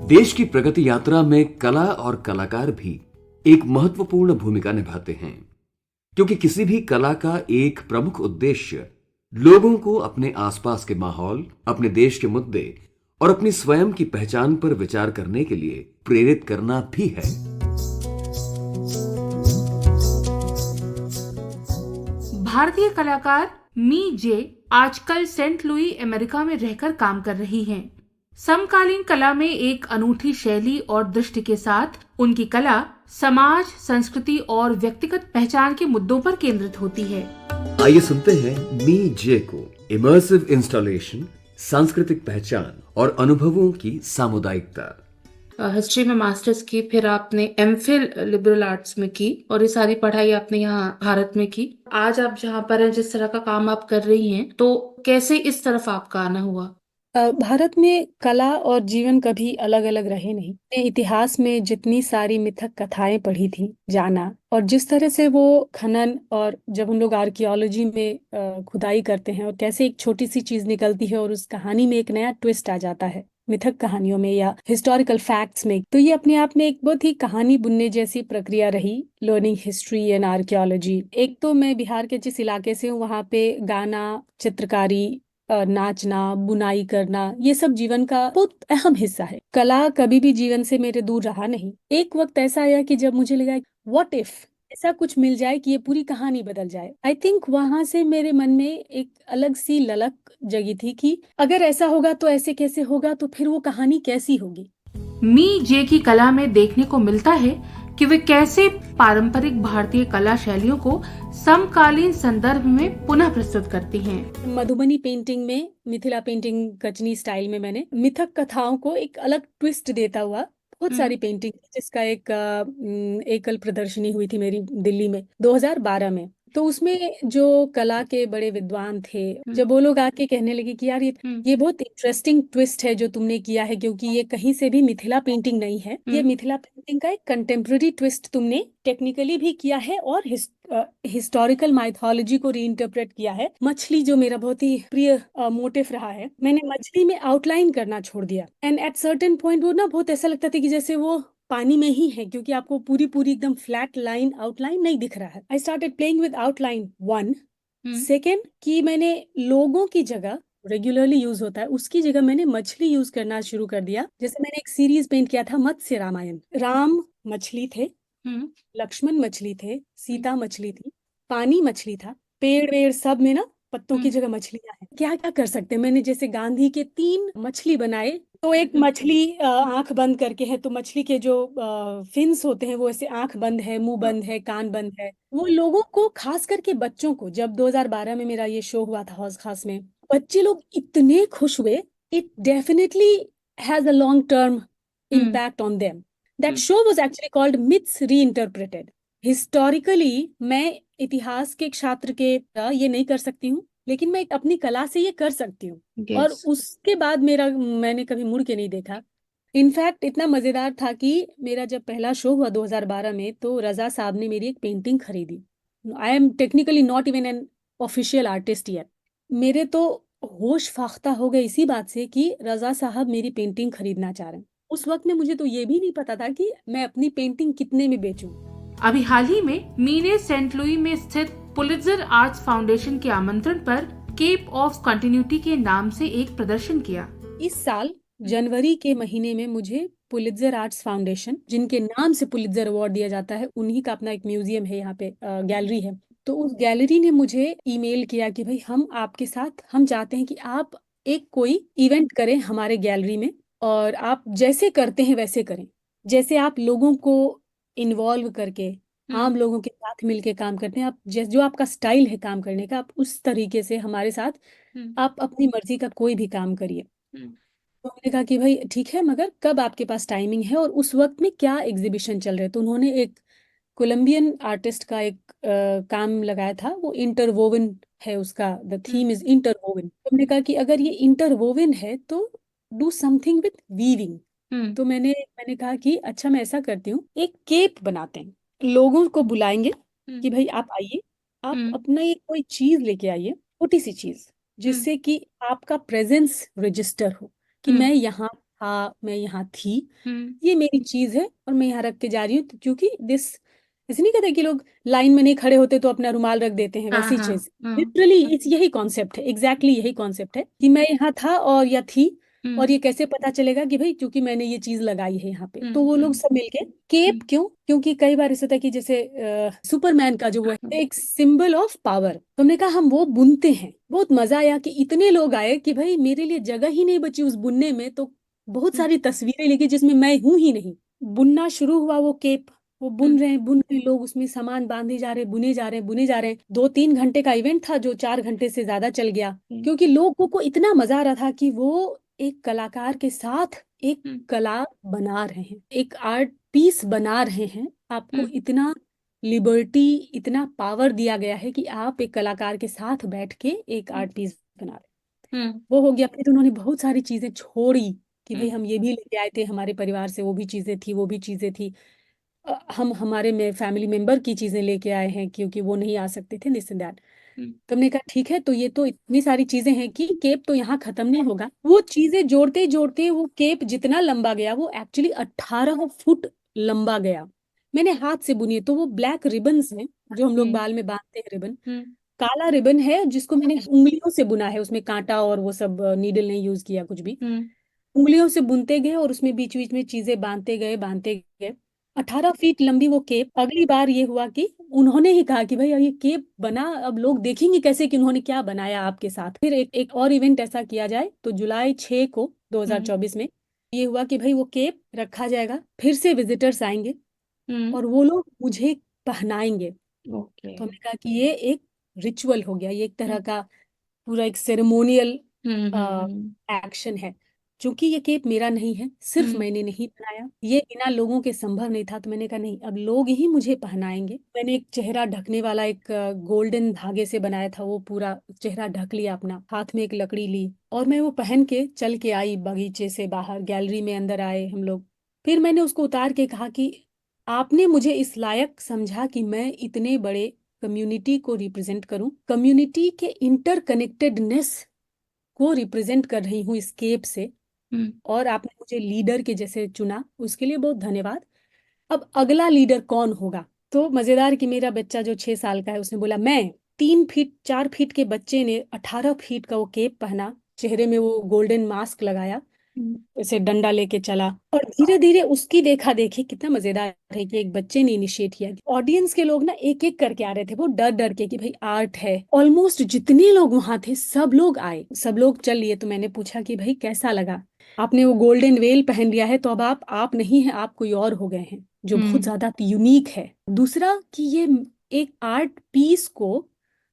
देश की प्रगति यात्रा में कला और कलाकार भी एक महत्वपूर्ण भूमिका निभाते हैं, क्योंकि किसी भी कला का एक प्रमुख उद्देश्य लोगों को अपने आसपास के माहौल, अपने देश के मुद्दे और अपनी स्वयं की पहचान पर विचार करने के लिए प्रेरित करना भी है। भारतीय कलाकार मी जे आजकल सेंट लुई अमेरिका में रहकर काम कर रही हैं। समकालीन कला में एक अनूठी शैली और दृष्टि के साथ उनकी कला समाज, संस्कृति और व्यक्तिगत पहचान के मुद्दों पर केंद्रित होती है। आइए सुनते हैं मी जे को। इमर्सिव इंस्टॉलेशन, सांस्कृतिक पहचान और अनुभवों की सामुदायिकता। हिस्ट्री में मास्टर्स की, फिर आपने एमफिल लिबरल आर्ट्स में की और ये सारी पढ़ाई आपने यहाँ भारत में की। आज आप जहाँ पर हैं, जिस तरह का काम आप कर रही हैं, तो कैसे इस तरफ आपका आना हुआ? भारत में कला और जीवन कभी अलग अलग रहे नहीं। मैंने इतिहास में जितनी सारी मिथक कथाएं पढ़ी थी, जाना, और जिस तरह से वो खनन और जब हम लोग आर्कियोलॉजी में खुदाई करते हैं और कैसे एक छोटी सी चीज निकलती है और उस कहानी में एक नया ट्विस्ट आ जाता है, मिथक कहानियों में या हिस्टोरिकल फैक्ट्स में, तो ये अपने आप में एक बहुत ही कहानी बुनने जैसी प्रक्रिया रही, लर्निंग हिस्ट्री एंड आर्कियोलॉजी। एक तो मैं बिहार के जिस इलाके से हूँ, वहाँ पे गाना, चित्रकारी, नाचना, बुनाई करना, ये सब जीवन का बहुत अहम हिस्सा है। कला कभी भी जीवन से मेरे दूर रहा नहीं। एक वक्त ऐसा आया कि जब मुझे लगा व्हाट इफ ऐसा कुछ मिल जाए कि ये पूरी कहानी बदल जाए। आई थिंक वहां से मेरे मन में एक अलग सी ललक जगी थी कि अगर ऐसा होगा तो ऐसे कैसे होगा, तो फिर वो कहानी कैसी होगी। मी जे की कला में देखने को मिलता है कि वे कैसे पारंपरिक भारतीय कला शैलियों को समकालीन संदर्भ में पुनः प्रस्तुत करती हैं। मधुबनी पेंटिंग में, मिथिला पेंटिंग कचनी स्टाइल में मैंने मिथक कथाओं को एक अलग ट्विस्ट देता हुआ बहुत सारी पेंटिंग, जिसका एक एकल प्रदर्शनी हुई थी मेरी दिल्ली में 2012 में। तो उसमें जो कला के बड़े विद्वान थे, जब वो लोग आके कहने लगे कि यार ये बहुत इंटरेस्टिंग ट्विस्ट है जो तुमने किया है, क्योंकि ये कहीं से भी मिथिला पेंटिंग नहीं है, ये मिथिला पेंटिंग का एक कंटेम्प्रेरी ट्विस्ट तुमने टेक्निकली भी किया है और हिस्टोरिकल माइथोलॉजी को रीइंटरप्रेट किया है। मछली जो मेरा बहुत ही प्रिय मोटिव रहा है, मैंने मछली में आउटलाइन करना छोड़ दिया, एंड एट सर्टेन पॉइंट वो ना बहुत ऐसा लगता था कि जैसे वो पानी में ही है, क्योंकि आपको पूरी पूरी एकदम फ्लैट लाइन आउटलाइन नहीं दिख रहा है। I started playing with outline one. Second कि मैंने लोगों की जगह, रेगुलरली यूज होता है उसकी जगह, मैंने मछली यूज करना शुरू कर दिया। जैसे मैंने एक सीरीज पेंट किया था मत्स्य रामायण। राम मछली थे, लक्ष्मण मछली थे, सीता मछली थी, पानी मछली था, पेड़ वेड़ सब में ना पत्तों की जगह मछलियां हैं। क्या क्या कर सकते हैं। मैंने जैसे गांधी के 3 मछली बनाए, तो एक मछली आंख बंद करके है, तो मछली के जो फिन्स होते हैं वो ऐसे आंख बंद है, मुंह बंद है, कान बंद है। वो लोगों को, खास करके बच्चों को, जब 2012 में मेरा ये शो हुआ था हौज खास में, बच्चे लोग इतने खुश हुए। It definitely has a long term impact on them. That show was actually called Myths Reinterpreted. Historically, मैं इतिहास के छात्र के ये नहीं कर सकती हूँ, लेकिन मैं अपनी कला से ये कर सकती हूँ। Yes. और उसके बाद मैंने कभी मुड़ के नहीं देखा। इनफैक्ट इतना मजेदार था कि मेरा जब पहला शो हुआ 2012 में, तो रजा साहब ने मेरी एक पेंटिंग खरीदी। I am technically not even an official artist yet. मेरे तो होश फाख्ता हो गए इसी बात से कि रजा साहब मेरी पेंटिंग खरीदना चाह रहे हैं। उस वक्त में मुझे तो ये भी नहीं पता था कि मैं अपनी पेंटिंग कितने में बेचूं। अभी हाल ही में मी ने सेंट लुई में स्थित पुलित्जर आर्ट्स फाउंडेशन के आमंत्रण पर केप ऑफ कंटिन्यूटी के नाम से एक प्रदर्शन किया। इस साल जनवरी के महीने में मुझे पुलित्जर आर्ट्स फाउंडेशन, जिनके नाम से पुलित्जर अवार्ड दिया जाता है, उन्हीं का अपना एक म्यूजियम है, यहाँ पे गैलरी है। तो उस गैलरी ने मुझे ईमेल किया कि भाई हम आपके साथ, हम चाहते हैं कि आप एक कोई इवेंट करें हमारे गैलरी में, और आप जैसे करते हैं वैसे करें। जैसे आप लोगों को इन्वॉल्व करके, आम लोगों के साथ मिलके काम करते हैं, आप जो आपका स्टाइल है काम करने का, आप उस तरीके से हमारे साथ आप अपनी मर्जी का कोई भी काम करिए। तो हमने कहा कि भाई ठीक है, मगर कब आपके पास टाइमिंग है और उस वक्त में क्या एग्जीबिशन चल रहे। तो उन्होंने एक कोलंबियन आर्टिस्ट का एक काम लगाया था, वो इंटरवोवन है उसका, द थीम इज इंटरवोवन। तो हमने कहा कि अगर ये इंटरवोवन है तो डू समथिंग विथ वीविंग। तो मैंने कहा कि अच्छा, मैं ऐसा करती हूँ, एक केप बनाते हैं, लोगों को बुलाएंगे कि भाई आप आइए, आप अपना एक कोई चीज लेके आइए, छोटी सी चीज, जिससे कि आपका प्रेजेंस रजिस्टर हो कि मैं यहाँ था, मैं यहाँ थी, हम्म ये मेरी चीज है और मैं यहाँ रख के जा रही हूँ, क्योंकि दिस, ऐसे नहीं कहते कि लोग लाइन में नहीं खड़े होते तो अपना रुमाल रख देते हैं, हाँ वैसी हाँ चीज। लिटरली इस यही कॉन्सेप्ट है, एग्जैक्टली यही कॉन्सेप्ट है कि मैं यहाँ था और या थी, और ये कैसे पता चलेगा कि भाई क्योंकि मैंने ये चीज लगाई है यहाँ पे। तो वो लोग सब मिलके केप क्यों, क्योंकि कई बार ऐसा होता है कि जैसे सुपरमैन का जो वो है एक सिंबल ऑफ पावर, तो हमने कहा हम वो बुनते हैं। बहुत मजा आया कि इतने लोग आए कि भाई मेरे लिए जगह ही नहीं बची उस बुनने में, तो बहुत सारी तस्वीरें लेके जिसमें मैं हूं ही नहीं। बुनना शुरू हुआ वो केप, वो बुन रहे लोग, उसमें सामान बांधे जा रहे, बुने जा रहे, बुने जा रहे। 2-3 घंटे का इवेंट था जो 4 घंटे से ज्यादा चल गया, क्योंकि लोगों को इतना मजा आ रहा था कि वो एक कलाकार के साथ एक कला बना रहे हैं, एक आर्ट पीस बना रहे हैं। आपको इतना लिबर्टी, इतना पावर दिया गया है कि आप एक कलाकार के साथ बैठ के एक आर्ट पीस बना रहे हैं। वो हो गया। फिर उन्होंने बहुत सारी चीजें छोड़ी कि भाई हम ये भी लेके आए थे हमारे परिवार से, वो भी चीजें थी, वो भी चीजें थी। हम हमारे में फैमिली मेंबर की चीजें लेके आए हैं क्योंकि वो नहीं आ सकते थे, दिस एंड दैट। तो हमने कहा ठीक है, तो ये तो इतनी सारी चीजें हैं कि केप तो यहाँ खत्म नहीं होगा। वो चीजें जोड़ते जोड़ते वो केप जितना लंबा गया, वो एक्चुअली 18 फुट लंबा गया। मैंने हाथ से बुनी है, तो वो ब्लैक रिबन्स हैं जो हम लोग बाल में बांधते हैं, रिबन। काला रिबन है जिसको मैंने उंगलियों से बुना है, उसमें कांटा और वो सब नीडल नहीं यूज किया कुछ भी। उंगलियों से बुनते गए और उसमें बीच बीच में चीजें बांधते गए। 18 फीट लंबी वो केप। अगली बार ये हुआ कि उन्होंने ही कहा कि भाई ये केप बना, अब लोग देखेंगे कैसे कि उन्होंने क्या बनाया आपके साथ। फिर एक और इवेंट ऐसा किया जाए, तो जुलाई 6 को 2024 में ये हुआ कि भाई वो केप रखा जाएगा, फिर से विजिटर्स आएंगे और वो लोग मुझे पहनाएंगे। ओके। तो हमने कहा कि ये एक रिचुअल हो गया, ये एक तरह का पूरा एक सेरेमोनियल एक्शन है। क्योंकि ये केप मेरा नहीं है, सिर्फ मैंने नहीं बनाया, ये बिना लोगों के संभव नहीं था। तो मैंने कहा नहीं, अब लोग ही मुझे पहनाएंगे। मैंने एक चेहरा ढकने वाला एक गोल्डन धागे से बनाया था, वो पूरा चेहरा ढक लिया अपना, हाथ में एक लकड़ी ली और मैं वो पहन के चल के आई बगीचे से बाहर, गैलरी में अंदर आए हम लोग। फिर मैंने उसको उतार के कहा कि आपने मुझे इस लायक समझा कि मैं इतने बड़े कम्युनिटी को रिप्रेजेंट करूं, कम्युनिटी के इंटरकनेक्टेडनेस को रिप्रेजेंट कर रही हूँ स्केप से, और आपने मुझे लीडर के जैसे चुना, उसके लिए बहुत धन्यवाद। अब अगला लीडर कौन होगा? तो मजेदार कि मेरा बच्चा जो 6 साल का है, उसने बोला मैं। 3 फीट 4 फीट के बच्चे ने 18 फीट का वो केप पहना, चेहरे में वो गोल्डन मास्क लगाया, ऐसे डंडा लेके चला, और धीरे धीरे उसकी देखा देखी। कितना मजेदार है कि एक बच्चे ने इनिशिएट किया। ऑडियंस के लोग ना एक एक करके आ रहे थे, वो डर डर के कि भाई आर्ट है। ऑलमोस्ट जितने लोग वहां थे सब लोग आए, सब लोग चल लिए। तो मैंने पूछा कि भाई कैसा लगा? आपने वो गोल्डन वेल पहन लिया है, तो अब आप नहीं है, आप कोई और हो गए हैं, जो बहुत ज्यादा यूनिक है। दूसरा कि ये एक आर्ट पीस को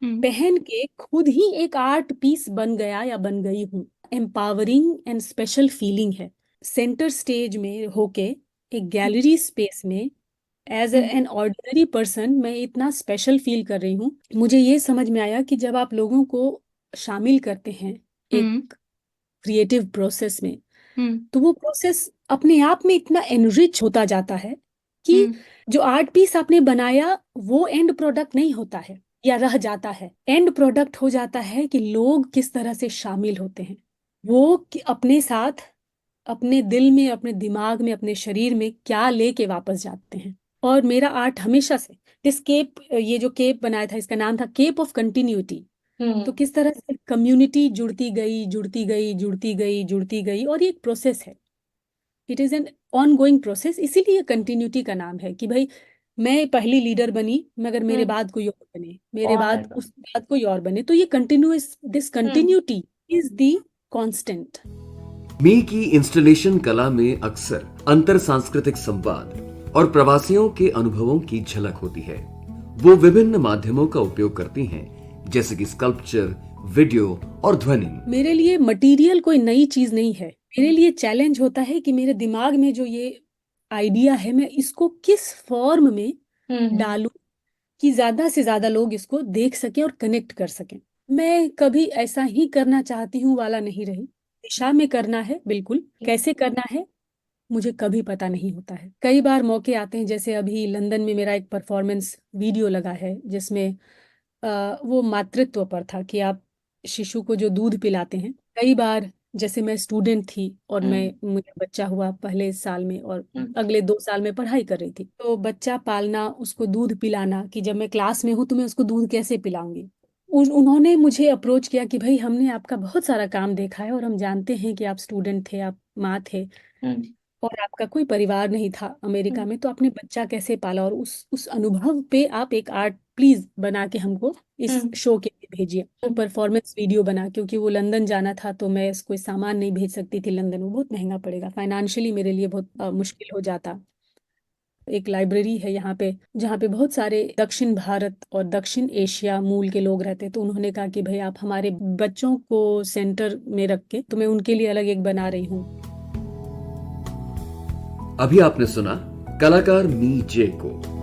पहन के खुद ही एक आर्ट पीस बन गया या बन गई हूँ। एम्पावरिंग एंड स्पेशल फीलिंग है सेंटर स्टेज में होके, एक गैलरी स्पेस में एज एन ऑर्डिनरी पर्सन मैं इतना स्पेशल फील कर रही हूँ। मुझे ये समझ में आया कि जब आप लोगों को शामिल करते हैं एक क्रिएटिव प्रोसेस में, तो वो प्रोसेस अपने आप में इतना एनरिच होता जाता है कि जो आर्ट पीस आपने बनाया वो एंड प्रोडक्ट नहीं होता है या रह जाता है। एंड प्रोडक्ट हो जाता है कि लोग किस तरह से शामिल होते हैं, वो अपने साथ, अपने दिल में, अपने दिमाग में, अपने शरीर में क्या लेके वापस जाते हैं। और मेरा आर्ट हमेशा से इस केप, ये जो केप बनाया था इसका नाम था केप ऑफ कंटिन्यूटी। तो किस तरह से कम्युनिटी जुड़ती गई, जुड़ती गई, जुड़ती गई, जुड़ती गई, और ये एक प्रोसेस है। It is an on going process, इसीलिए कंटिन्यूटी का नाम है कि भाई मैं पहली लीडर बनी, मगर मेरे बाद कोई और बने, मेरे बाद उसके बाद कोई और बने। तो ये continuous, this continuity is the constant. मी की इंस्टॉलेशन कला में अक्सर अंतर सांस्कृतिक संवाद और प्रवासियों के अनुभवों की झलक होती है। वो विभिन्न माध्यमों का उपयोग करती हैं, जैसे कि स्कल्पचर, वीडियो और ध्वनि। मेरे लिए मटेरियल कोई नई चीज नहीं है। मेरे लिए चैलेंज होता है कि मेरे दिमाग में जो ये आइडिया है, मैं इसको किस फॉर्म में डालूं कि ज्यादा से ज्यादा लोग इसको देख सकें और कनेक्ट कर सकें। मैं कभी ऐसा ही करना चाहती हूँ वाला नहीं रही। दिशा में करना है बिल्कुल, कैसे करना है मुझे कभी पता नहीं होता है। कई बार मौके आते हैं, जैसे अभी लंदन में मेरा एक परफॉर्मेंस वीडियो लगा है जिसमें वो मातृत्व पर था कि आप शिशु को जो दूध पिलाते हैं, कई बार जैसे मैं स्टूडेंट थी और मुझे बच्चा हुआ पहले साल में और अगले 2 साल में पढ़ाई कर रही थी, तो बच्चा पालना, उसको दूध पिलाना, कि जब मैं क्लास में हूँ तो मैं उसको दूध कैसे पिलाऊंगी। उन्होंने मुझे अप्रोच किया कि भाई हमने आपका बहुत सारा काम देखा है और हम जानते हैं कि आप स्टूडेंट थे, आप माँ थे और आपका कोई परिवार नहीं था अमेरिका में, तो आपने बच्चा कैसे पाला, और उस अनुभव पे आप एक आर्ट प्लीज बना के हमको इस शो के लिए भेजिए। तो परफॉर्मेंस वीडियो बना, क्योंकि वो लंदन जाना था तो मैं कोई सामान नहीं भेज सकती थी लंदन, वो बहुत महंगा पड़ेगा, फाइनेंशियली मेरे लिए बहुत मुश्किल हो जाता। एक लाइब्रेरी है यहाँ पे जहाँ पे बहुत सारे दक्षिण भारत और दक्षिण एशिया मूल के लोग रहते हैं, तो उन्होंने कहा कि भाई आप हमारे बच्चों को सेंटर में रख के, तो मैं उनके लिए अलग एक बना रही हूँ। अभी आपने सुना कलाकार मी जे को।